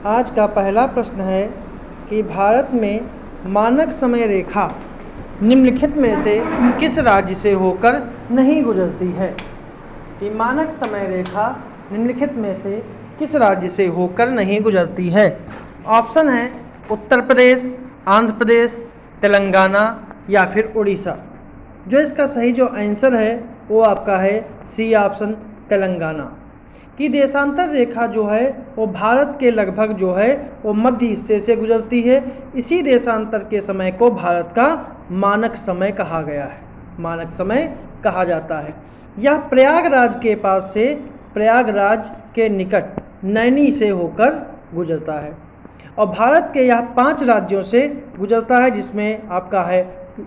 आज का पहला प्रश्न है कि भारत में मानक समय रेखा निम्नलिखित में से किस राज्य से होकर नहीं गुजरती है। कि मानक समय रेखा निम्नलिखित में से किस राज्य से होकर नहीं गुजरती है। ऑप्शन है उत्तर प्रदेश, आंध्र प्रदेश, तेलंगाना या फिर उड़ीसा। जो इसका सही जो आंसर है वो आपका है सी ऑप्शन, तेलंगाना। कि देशांतर रेखा जो है वो भारत के लगभग जो है वो मध्य हिस्से से गुजरती है। इसी देशांतर के समय को भारत का मानक समय कहा गया है, मानक समय कहा जाता है। यह प्रयागराज के पास से, प्रयागराज के निकट नैनी से होकर गुजरता है और भारत के यह 5 राज्यों से गुजरता है, जिसमें आपका है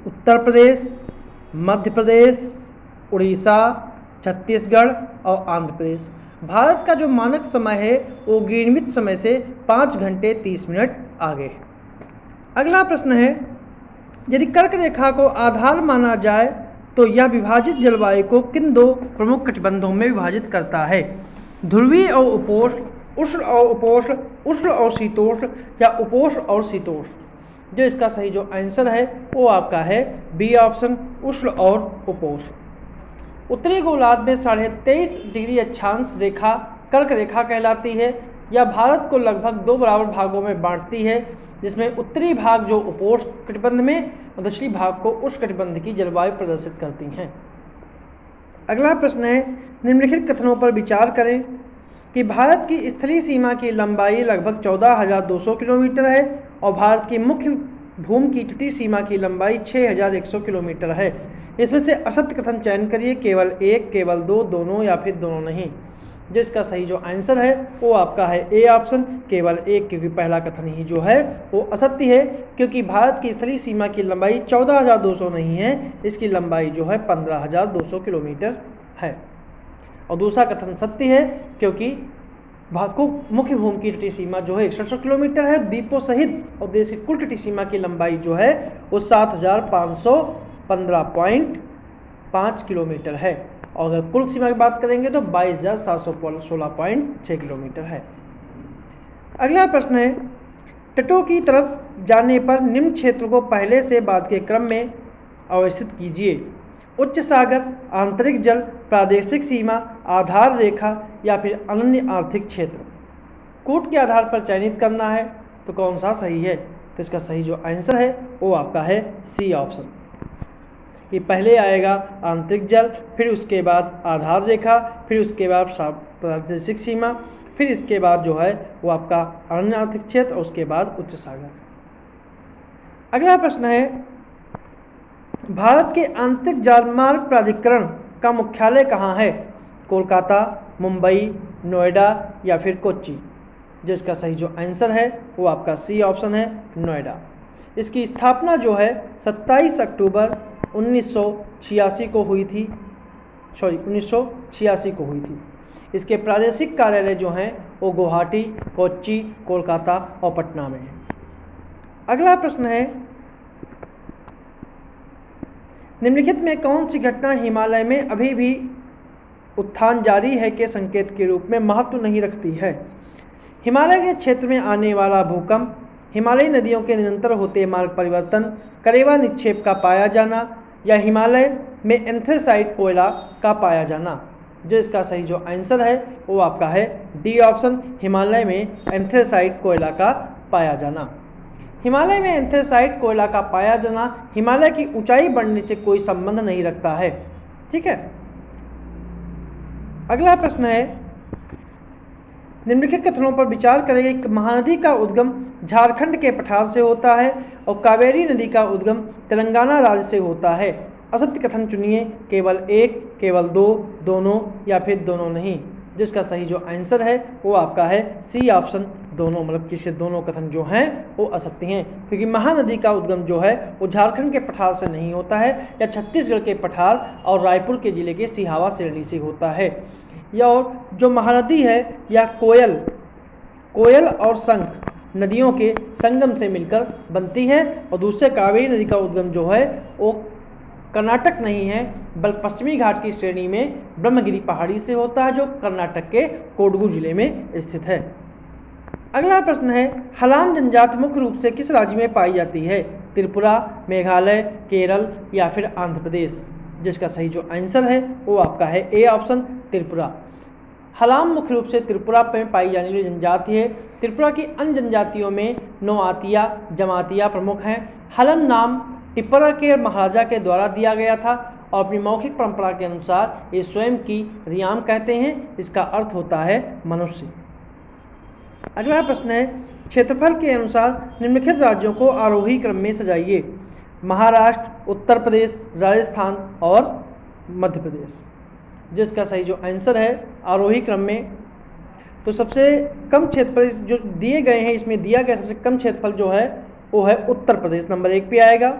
उत्तर प्रदेश, मध्य प्रदेश, उड़ीसा, छत्तीसगढ़ और आंध्र प्रदेश। भारत का जो मानक समय है वो ग्रीनविच समय से 5 घंटे 30 मिनट आगे है। अगला प्रश्न है, यदि कर्क रेखा को आधार माना जाए तो यह विभाजित जलवायु को किन 2 प्रमुख कटिबंधों में विभाजित करता है। ध्रुवीय और उपोष्ण, उष्ण और उपोष्ण, उष्ण और शीतोष्ण या उपोष्ण और शीतोष्ण। जो इसका सही जो आंसर है वो आपका है बी ऑप्शन, उष्ण और उपोष्ण। उत्तरी गोलार्ध में 23.5 डिग्री अक्षांश रेखा कर्क रेखा कहलाती है। यह भारत को लगभग 2 बराबर भागों में बांटती है, जिसमें उत्तरी भाग जो उपोष्ण कटिबंध में और दक्षिणी भाग को उष्ण कटिबंध की जलवायु प्रदर्शित करती हैं। अगला प्रश्न है, निम्नलिखित कथनों पर विचार करें कि भारत की स्थलीय सीमा की लंबाई लगभग 14,200 किलोमीटर है और भारत की मुख्य भूमि की तटीय सीमा की लंबाई 6,100 किलोमीटर है। इसमें से असत्य कथन चयन करिए, केवल एक, केवल 2, दोनों या फिर दोनों नहीं। जिसका सही जो आंसर है वो आपका है ए ऑप्शन, केवल एक, क्योंकि पहला कथन ही जो है वो असत्य है, क्योंकि भारत की स्थलीय सीमा की लंबाई 14,200 नहीं है, इसकी लंबाई जो है 15,200 किलोमीटर है। और दूसरा कथन सत्य है, क्योंकि मुख्य भूमि की तटीय सीमा जो है 168 किलोमीटर है। द्वीपों सहित और देश की कुल तटीय सीमा की लंबाई जो है वो 7,515.5 किलोमीटर है और अगर कुल सीमा की बात करेंगे तो 22,716.6 किलोमीटर है। अगला प्रश्न है, तटों की तरफ जाने पर निम्न क्षेत्र को पहले से बाद के क्रम में अवस्थित कीजिए। उच्च सागर, आंतरिक जल, प्रादेशिक सीमा, आधार रेखा या फिर अनन्य आर्थिक क्षेत्र। कूट के आधार पर चयनित करना है तो कौन सा सही है। तो इसका सही जो आंसर है वो आपका है सी ऑप्शन। ये पहले आएगा आंतरिक जल, फिर उसके बाद आधार रेखा, फिर उसके बाद प्रादेशिक सीमा, फिर इसके बाद जो है वो आपका अनन्य आर्थिक क्षेत्र और उसके बाद उच्च सागर। अगला प्रश्न है, भारत के आंतरिक जलमार्ग प्राधिकरण का मुख्यालय कहाँ है। कोलकाता, मुंबई, नोएडा या फिर कोच्चि। जिसका सही जो आंसर है वो आपका सी ऑप्शन है, नोएडा। इसकी स्थापना जो है 27 अक्टूबर 1986 को हुई थी, 1986 को हुई थी। इसके प्रादेशिक कार्यालय जो हैं वो गुवाहाटी, कोच्चि, कोलकाता और पटना में है। अगला प्रश्न है, निम्नलिखित में कौन सी घटना हिमालय में अभी भी उत्थान जारी है के संकेत के रूप में महत्व नहीं रखती है। हिमालय के क्षेत्र में आने वाला भूकंप, हिमालयी नदियों के निरंतर होते मार्ग परिवर्तन, करेवा निक्षेप का पाया जाना या हिमालय में एंथ्रेसाइट कोयला का पाया जाना। जो इसका सही जो आंसर है वो आपका है डी ऑप्शन, हिमालय में एंथ्रेसाइट कोयला का पाया जाना। हिमालय में एंथ्रेसाइट कोयला का पाया जाना हिमालय की ऊंचाई बढ़ने से कोई संबंध नहीं रखता है। ठीक है। अगला प्रश्न है, निम्नलिखित कथनों पर विचार करेंगे कि महानदी का उद्गम झारखंड के पठार से होता है और कावेरी नदी का उद्गम तेलंगाना राज्य से होता है। असत्य कथन चुनिए, केवल एक, केवल 2, दोनों या फिर दोनों नहीं। जिसका सही जो आंसर है वो आपका है सी ऑप्शन, दोनों। मतलब किसी दोनों कथन जो हैं वो असत्य हैं, क्योंकि महानदी का उद्गम जो है वो झारखंड के पठार से नहीं होता है या छत्तीसगढ़ के पठार और रायपुर के जिले के सिहावा श्रेणी से होता है। या और जो महानदी है यह कोयल और शंख नदियों के संगम से मिलकर बनती है और दूसरे कावेरी नदी का उद्गम जो है वो कर्नाटक नहीं है बल्कि पश्चिमी घाट की श्रेणी में ब्रह्मगिरी पहाड़ी से होता है, जो कर्नाटक के कोडगू जिले में स्थित है। अगला प्रश्न है, हलाम जनजाति मुख्य रूप से किस राज्य में पाई जाती है? त्रिपुरा, मेघालय, केरल या फिर आंध्र प्रदेश? जिसका सही जो आंसर है वो आपका है ए ऑप्शन, त्रिपुरा। हलाम मुख्य रूप से त्रिपुरा में पाई जाने वाली जनजाति है। त्रिपुरा की अन्य जनजातियों में नोआतिया, जमातिया प्रमुख हैं। हलम नाम टिप्परा के महाराजा के द्वारा दिया गया था और अपनी मौखिक परंपरा के अनुसार ये स्वयं की रियाम कहते हैं। इसका अर्थ होता है मनुष्य। अगला प्रश्न है, क्षेत्रफल के अनुसार निम्नलिखित राज्यों को आरोही क्रम में सजाइए। महाराष्ट्र, उत्तर प्रदेश, राजस्थान और मध्य प्रदेश। जिसका सही जो आंसर है आरोही क्रम में, तो सबसे कम क्षेत्रफल जो दिए गए हैं, इसमें दिया गया सबसे कम क्षेत्रफल जो है वो है उत्तर प्रदेश, नंबर 1 पे आएगा।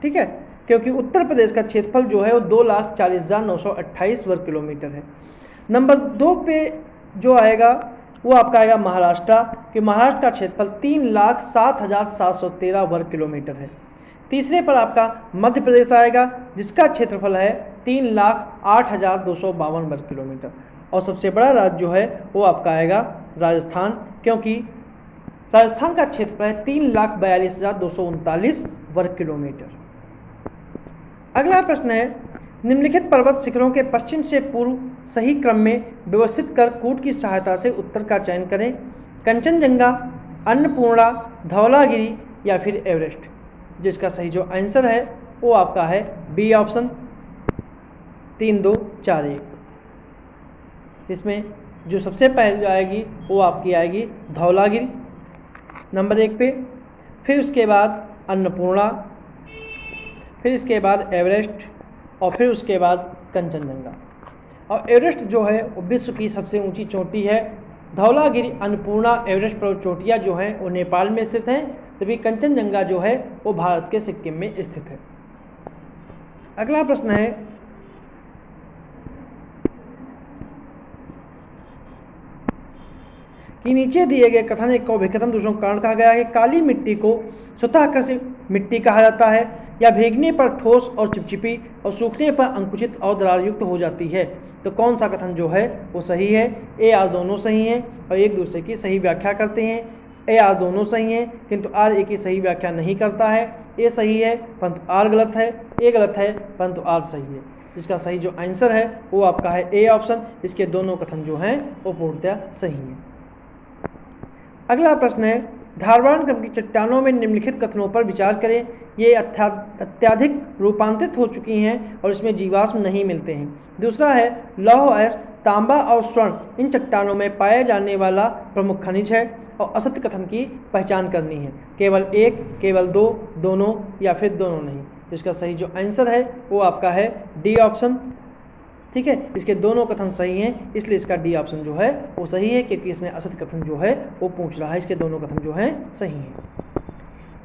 ठीक है, क्योंकि उत्तर प्रदेश का क्षेत्रफल जो है वो 2,40,928 वर्ग किलोमीटर है। नंबर 2 पे जो आएगा वो आपका आएगा महाराष्ट्र, कि महाराष्ट्र का क्षेत्रफल 3,07,713 वर्ग किलोमीटर है। तीसरे पर आपका मध्य प्रदेश आएगा, जिसका क्षेत्रफल है 3,08,252 वर्ग किलोमीटर। और सबसे बड़ा राज्य जो है वो आपका आएगा राजस्थान, क्योंकि राजस्थान का क्षेत्रफल है 3,42,239 वर्ग किलोमीटर। अगला प्रश्न है, निम्नलिखित पर्वत शिखरों के पश्चिम से पूर्व सही क्रम में व्यवस्थित कर कूट की सहायता से उत्तर का चयन करें। कंचनजंगा, अन्नपूर्णा, धौलागिरी या फिर एवरेस्ट? जिसका सही जो आंसर है वो आपका है बी ऑप्शन, 3, 2, 4, 1। इसमें जो सबसे पहले आएगी वो आपकी आएगी धौलागिरी नंबर 1 पे, फिर उसके बाद अन्नपूर्णा, फिर इसके बाद एवरेस्ट और फिर उसके बाद कंचनजंगा। और एवरेस्ट जो है वो विश्व की सबसे ऊंची चोटी है। धौलागिरी, अन्नपूर्णा, एवरेस्ट पर्वत चोटियाँ जो हैं वो नेपाल में स्थित हैं, तभी कंचनजंगा जो है वो भारत के सिक्किम में स्थित है। अगला प्रश्न है, कि नीचे दिए गए कथन एक को अभिकथन दूसरों का कारण कहा गया है। काली मिट्टी को स्वतः आकर्षित मिट्टी कहा जाता है, या भीगने पर ठोस और चिपचिपी और सूखने पर अंकुचित और दरार युक्त हो जाती है? तो कौन सा कथन जो है वो सही है? ए आर दोनों सही हैं और एक दूसरे की सही व्याख्या करते हैं। ए आर दोनों सही हैं किंतु आर ए की सही व्याख्या नहीं करता है। ए सही है परंतु आर गलत है, ए गलत है परंतु आर सही है। जिसका सही जो आंसर है वो आपका है ए ऑप्शन। इसके दोनों कथन जो हैं वो पूर्णतः सही हैं। अगला प्रश्न है, धारवाड़ क्रम की चट्टानों में निम्नलिखित कथनों पर विचार करें। ये अत्याधिक रूपांतरित हो चुकी हैं और इसमें जीवाश्म नहीं मिलते हैं। दूसरा है, लौह अयस्क, तांबा और स्वर्ण इन चट्टानों में पाया जाने वाला प्रमुख खनिज है और असत्य कथन की पहचान करनी है। केवल एक, केवल दो, दोनों या फिर दोनों नहीं। इसका सही जो आंसर है वो आपका है डी ऑप्शन। ठीक है, इसके दोनों कथन सही हैं, इसलिए इसका डी ऑप्शन जो है वो सही है, क्योंकि इसमें असत्य कथन जो है वो पूछ रहा है। इसके दोनों कथन जो हैं सही हैं।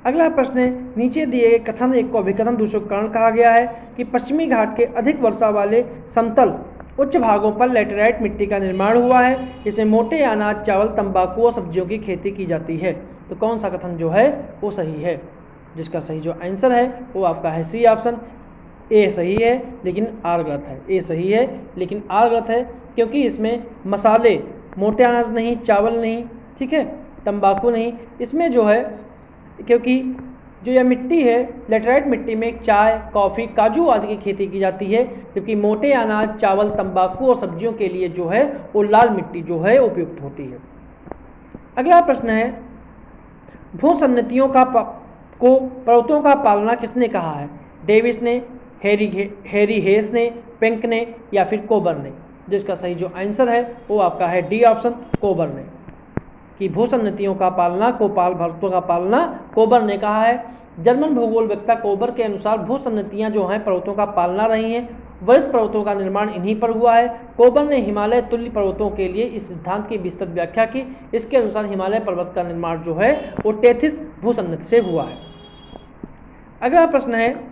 अगला प्रश्न है, नीचे दिए गए कथन एक को अभिकथन दूसरे कारण कहा गया है कि पश्चिमी घाट के अधिक वर्षा वाले समतल उच्च भागों पर लैटेराइट मिट्टी का निर्माण हुआ है, जिसमें मोटे अनाज, चावल, तंबाकू और सब्जियों की खेती की जाती है। तो कौन सा कथन जो है वो सही है? जिसका सही जो आंसर है वो आपका है सी ऑप्शन। ए सही है लेकिन आर गलत है। ए सही है लेकिन आर गलत है, क्योंकि इसमें मसाले, मोटे अनाज नहीं, चावल नहीं, ठीक है, तंबाकू नहीं, इसमें जो है क्योंकि जो यह मिट्टी है लैटेराइट मिट्टी में चाय, कॉफ़ी, काजू आदि की खेती की जाती है, जबकि मोटे अनाज, चावल, तंबाकू और सब्जियों के लिए जो है वो लाल मिट्टी जो है उपयुक्त होती है। अगला प्रश्न है, भूसन्नतियों को पर्वतों का पालना किसने कहा है? डेविस ने, हैरी हेस ने, पेंक ने या फिर कोबर ने? जिसका सही जो आंसर है वो आपका है डी ऑप्शन, कोबर ने, कि भूसन्नतियों का पालना पर्वतों का पालना कोबर ने कहा है। जर्मन भूगोलवेत्ता कोबर के अनुसार भूसन्नतियां जो हैं पर्वतों का पालना रही हैं। वृहद पर्वतों का निर्माण इन्हीं पर हुआ है। कोबर ने हिमालय तुल्य पर्वतों के लिए इस सिद्धांत की विस्तृत व्याख्या की। इसके अनुसार हिमालय पर्वत का निर्माण जो है वो टेथिस भूसन्नति से हुआ है। अगला प्रश्न है,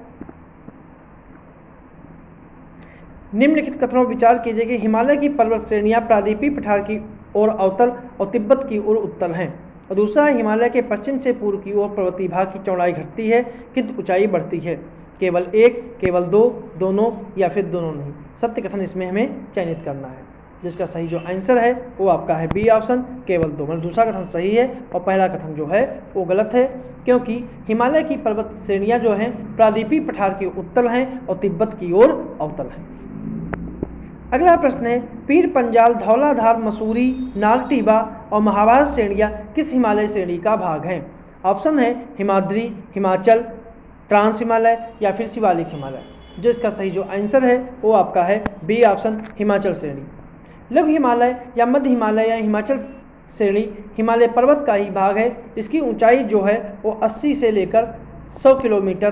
निम्नलिखित कथनों पर विचार कीजिए कि हिमालय की पर्वत श्रेणियां प्रायद्वीपीय पठार की ओर अवतल और तिब्बत की ओर उत्तल हैं। और दूसरा है, हिमालय के पश्चिम से पूर्व की ओर पर्वतीय भाग की चौड़ाई घटती है किंतु ऊंचाई बढ़ती है। केवल एक, केवल दो, दोनों या फिर दोनों नहीं। सत्य कथन इसमें हमें चयनित करना है। जिसका सही जो आंसर है वो आपका है बी ऑप्शन, केवल 2। मतलब दूसरा कथन सही है और पहला कथन जो है वो गलत है, क्योंकि हिमालय की पर्वत श्रेणियां जो हैं प्रादीपीय पठार की उत्तल हैं और तिब्बत की ओर अवतल हैं। अगला प्रश्न है, पीर पंजाल, धौलाधार, मसूरी, नागटिबा और महाभारत श्रेणियां किस हिमालय श्रेणी का भाग हैं? ऑप्शन है हिमाद्री, हिमाचल, ट्रांस हिमालय या फिर शिवालिक हिमालय। जो इसका सही जो आंसर है वो आपका है बी ऑप्शन, हिमाचल श्रेणी। लघु हिमालय या मध्य हिमालय या हिमाचल श्रेणी हिमालय पर्वत का ही भाग है। इसकी ऊंचाई जो है वो 80 से लेकर 100 किलोमीटर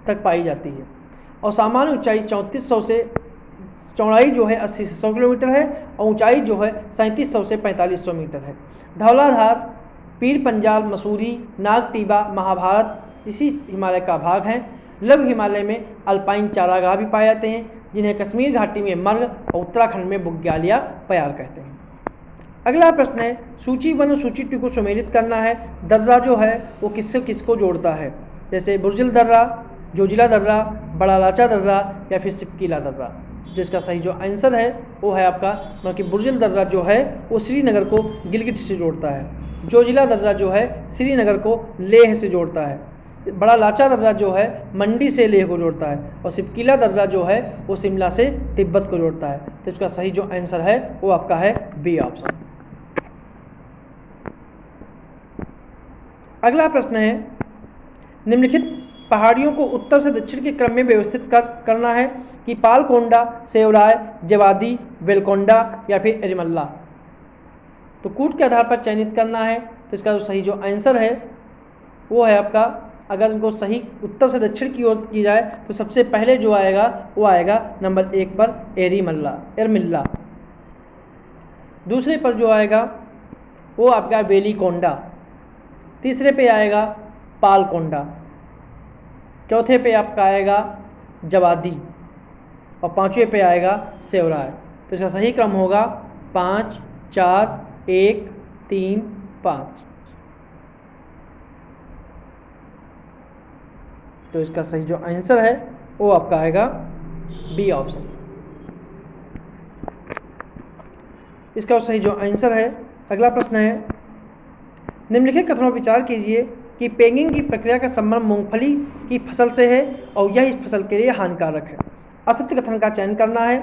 तक पाई जाती है और सामान्य ऊंचाई 3400 से, चौड़ाई जो है 80 से 100 किलोमीटर है और ऊंचाई जो है 3700 से 4500 मीटर है। धौलाधार, पीर पंजाल, मसूरी, नागटिबा, महाभारत इसी हिमालय का भाग है। लघु हिमालय में अल्पाइन चारागाह भी पाए जाते हैं, जिन्हें कश्मीर घाटी में मर्ग और उत्तराखंड में बुग्याल या प्यार कहते हैं। अगला प्रश्न है, सूची 1 और सूची 2 को सम्मिलित करना है। दर्रा जो है वो किससे किसको जोड़ता है? जैसे बुर्जिल दर्रा, जोजिला दर्रा, बड़ा लाचा दर्रा या फिर सिपकीला दर्रा। जिसका सही जो आंसर है वो है आपका, मतलब कि बुर्जिल दर्रा जो है वो श्रीनगर को गिलगित से जोड़ता है। जोजिला दर्रा जो है श्रीनगर को लेह से जोड़ता है। बड़ा लाचा दर्रा जो है मंडी से लेह को जोड़ता है और सिपकीला दर्रा जो है वो शिमला से तिब्बत को जोड़ता है। तो इसका सही जो आंसर है वो आपका है बी ऑप्शन। अगला प्रश्न है, निम्नलिखित पहाड़ियों को उत्तर से दक्षिण के क्रम में व्यवस्थित करना है कि पालकोंडा, सेवराय, जवादी, वेलकोंडा या फिर एरिमल्ला। तो कूट के आधार पर चयनित करना है। तो इसका जो सही जो आंसर है वो है आपका, अगर इनको सही उत्तर से दक्षिण की ओर की जाए तो सबसे पहले जो आएगा वो आएगा नंबर 1 पर एरमिल्ला। दूसरे पर जो आएगा वो आपका वेलीकोंडा। तीसरे पे आएगा पालकोंडा। चौथे पे आपका आएगा जवादी और पांचवें पे आएगा सेवराय। तो इसका सही क्रम होगा 5, 4, 1, 3, 5। तो इसका सही जो आंसर है वो आपका आएगा बी ऑप्शन। इसका सही जो आंसर है। अगला प्रश्न है, निम्नलिखित कथनों पर विचार कीजिए कि पैगिंग की प्रक्रिया का संबंध मूंगफली की फसल से है और यह इस फसल के लिए हानिकारक है। असत्य कथन का चयन करना है,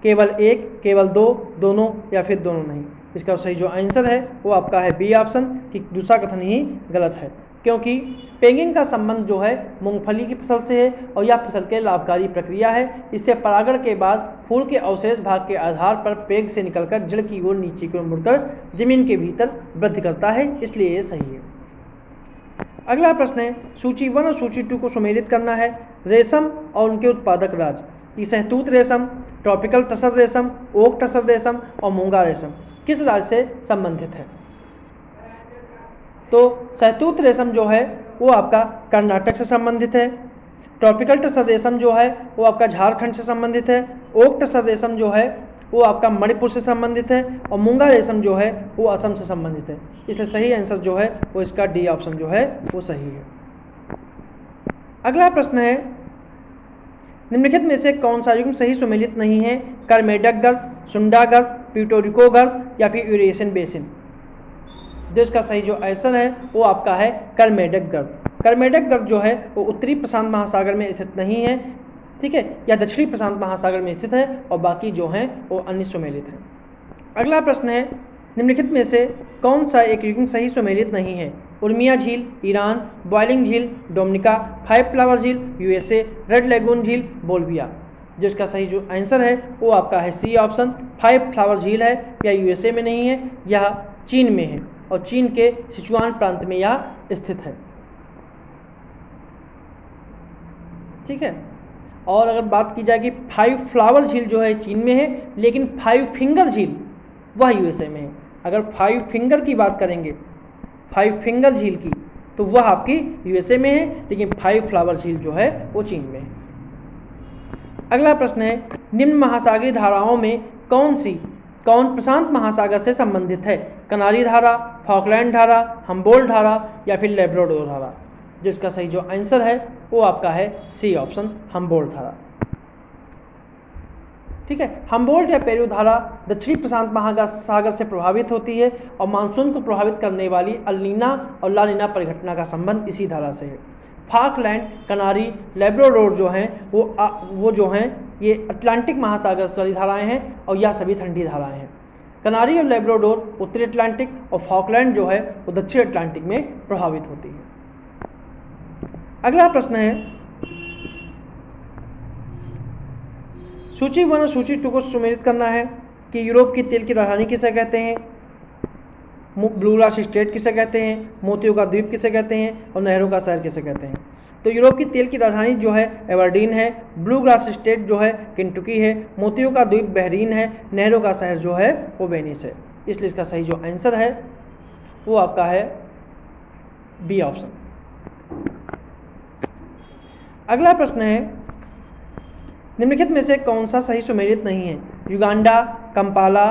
केवल 1, केवल 2, दोनों या फिर दोनों नहीं। इसका सही जो आंसर है वो आपका है बी ऑप्शन कि दूसरा कथन ही गलत है, क्योंकि पैगिंग का संबंध जो है मूंगफली की फसल से है और यह फसल के लाभकारी प्रक्रिया है। इससे परागण के बाद फूल के अवशेष भाग के आधार पर पेग से निकलकर जड़ की ओर नीचे की ओर मुड़कर जमीन के भीतर वृद्धि करता है, इसलिए ये सही है। अगला प्रश्न है, सूची 1 और सूची 2 को सम्मिलित करना है। रेशम और उनके उत्पादक राज्य, सहतूत रेशम, ट्रॉपिकल टसर रेशम, ओक टसर रेशम और मूंगा रेशम किस राज्य से संबंधित है? तो सहतूत रेशम जो है वो आपका कर्नाटक से संबंधित है। ट्रॉपिकल टसर रेशम जो है वो आपका झारखंड से संबंधित है। ओक टसर रेशम जो है वो आपका मणिपुर से संबंधित है और मूंगा रेशम जो है वो असम से संबंधित है। इसलिए सही आंसर जो है वो इसका डी ऑप्शन जो है वो सही है। अगला प्रश्न है, निम्नलिखित में से कौन सा युग्म सही सुमेलित नहीं है? कर्मेडक गर्त, सुंडा गर्त, प्यूटोरिको गर्त या फिर यूरेशियन बेसिन। जो इसका सही जो आंसर है वो आपका है कर्मेडक गर्त। कर्मेडक गर्त जो है वो उत्तरी प्रशांत महासागर में स्थित नहीं है, ठीक है, या दक्षिणी प्रशांत महासागर में स्थित है और बाकी जो हैं वो अन्य सुमेलित हैं। अगला प्रश्न है, निम्नलिखित में से कौन सा एक युग्म सही सुमेलित नहीं है? उर्मिया झील फ्रांस, बॉइलिंग झील डोमिनिका, 5 फ्लावर झील यूएसए, रेड लेगून झील बोल्विया। जो इसका सही जो आंसर है वो आपका है सी ऑप्शन, 5 फ्लावर झील है, यह यूएसए में नहीं है, यह चीन में है और चीन के सिचुआन प्रांत में यह स्थित है, ठीक है। और अगर बात की जाए कि 5 फ्लावर झील जो है चीन में है, लेकिन 5 फिंगर झील वह यूएसए में है। अगर 5 फिंगर की बात करेंगे, 5 फिंगर झील की, तो वह आपकी यूएसए में है, लेकिन 5 फ्लावर झील जो है वो चीन में है। अगला प्रश्न है, निम्न महासागरीय धाराओं में कौन प्रशांत महासागर से संबंधित है? कनारी धारा, फॉकलैंड धारा, हम्बोल्ट धारा या फिर लेब्राडोर धारा। जिसका सही जो आंसर है वो आपका है सी ऑप्शन, हम्बोल्ट धारा, ठीक है। हम्बोल्ट या पेरू धारा दक्षिणी प्रशांत महासागर से प्रभावित होती है और मानसून को प्रभावित करने वाली अल्नीना और लानीना परिघटना का संबंध इसी धारा से है। फाल्कलैंड, कनारी, लैब्राडोर जो हैं वो जो हैं ये अटलांटिक महासागर से वाली धाराएं हैं और यह सभी ठंडी धाराएं हैं। कनारी और लैब्राडोर उत्तरी अटलांटिक और फॉकलैंड जो है वो दक्षिण अटलांटिक में प्रभावित होती है। अगला प्रश्न है, सूची 1 और सूची 2 को सुमेलित करना है कि यूरोप की तेल की राजधानी किसे कहते हैं, ब्लू ग्रास स्टेट किसे कहते हैं, मोतियों का द्वीप किसे कहते हैं और नहरों का शहर किसे कहते हैं। तो यूरोप की तेल की राजधानी जो है एबरडीन है, ब्लू ग्रास स्टेट जो है केंटुकी है, मोतियों का द्वीप बहरीन है, नहरों का शहर जो है वो वेनिस है। इसलिए इसका सही जो आंसर है वो आपका है बी ऑप्शन। अगला प्रश्न है, निम्नलिखित में से कौन सा सही सुमेलित नहीं है। Uganda, Kampala,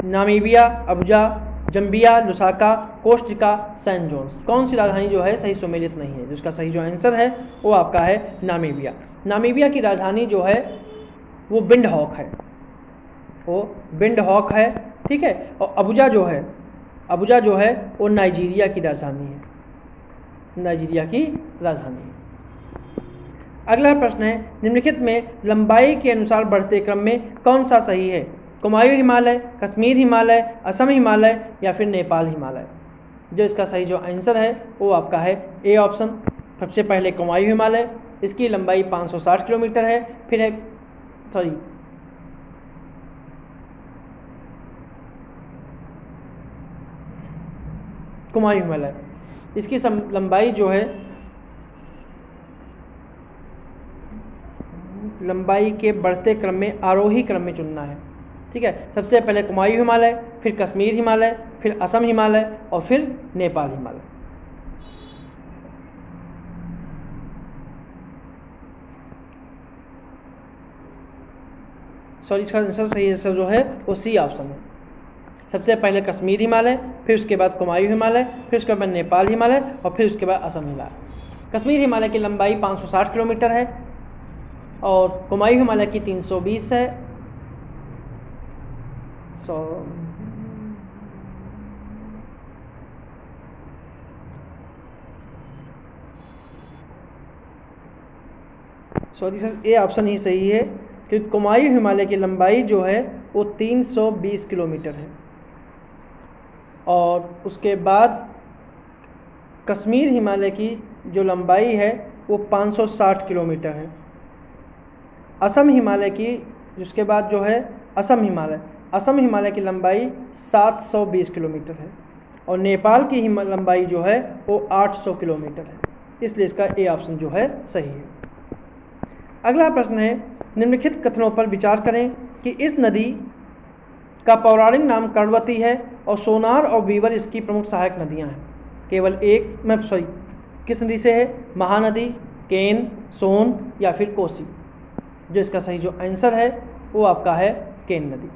Namibia, Abuja, Zambia, Lusaka, कोस्टिका, सैन जोन्स। कौन सी राजधानी जो है सही सुमेलित नहीं है, जिसका सही जो आंसर है वो आपका है नामीबिया। नामीबिया की राजधानी जो है वो विंडहॉक है, वो विंडहॉक है, ठीक है। और अबुजा जो है वो नाइजीरिया की राजधानी है, नाइजीरिया की राजधानी है। अगला प्रश्न है, निम्नलिखित में लंबाई के अनुसार बढ़ते क्रम में कौन सा सही है। कुमायूं हिमालय, कश्मीर हिमालय, असम हिमालय या फिर नेपाल हिमालय। जो इसका सही जो आंसर है वो आपका है ए ऑप्शन। सबसे पहले कुमायूं हिमालय, इसकी लंबाई 560 किलोमीटर है। फिर है कुमायूं हिमालय, इसकी लंबाई जो है लंबाई के बढ़ते क्रम में आरोही क्रम में चुनना है, ठीक है। सबसे पहले कुमायूं हिमालय, फिर कश्मीर हिमालय, फिर असम हिमालय और फिर नेपाल हिमालय। इसका आंसर सही आंसर जो है वो सी ऑप्शन है। सबसे पहले कश्मीर हिमालय, फिर उसके बाद कुमायूं हिमालय, फिर उसके बाद नेपाल हिमालय और फिर उसके बाद असम हिमालय। कश्मीर हिमालय की लंबाई 560 किलोमीटर है और कुमायूं हिमालय की 320 है। सॉरी सर, ए ऑप्शन ही सही है क्योंकि कुमायूं हिमालय की लंबाई जो है वो 320 किलोमीटर है और उसके बाद कश्मीर हिमालय की जो लंबाई है वो 560 किलोमीटर है। असम हिमालय की जिसके बाद जो है असम हिमालय की लंबाई 720 किलोमीटर है और नेपाल की लंबाई जो है वो 800 किलोमीटर है। इसलिए इसका ए ऑप्शन जो है सही है। अगला प्रश्न है, निम्नलिखित कथनों पर विचार करें कि इस नदी का पौराणिक नाम कर्णवती है और सोनार और बीवर इसकी प्रमुख सहायक नदियां हैं। केवल किस नदी से है, महानदी, केन, सोन या फिर कोसी। जो इसका सही जो आंसर है वो आपका है केन नदी।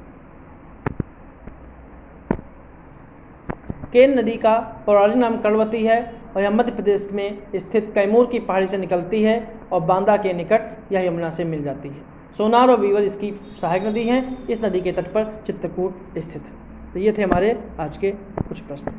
केन नदी का पौराणिक नाम कर्णवती है और यह मध्य प्रदेश में स्थित कैमूर की पहाड़ी से निकलती है और बांदा के निकट यह यमुना से मिल जाती है। सोनार और बीवर इसकी सहायक नदी हैं। इस नदी के तट पर चित्रकूट स्थित है। तो ये थे हमारे आज के कुछ प्रश्न।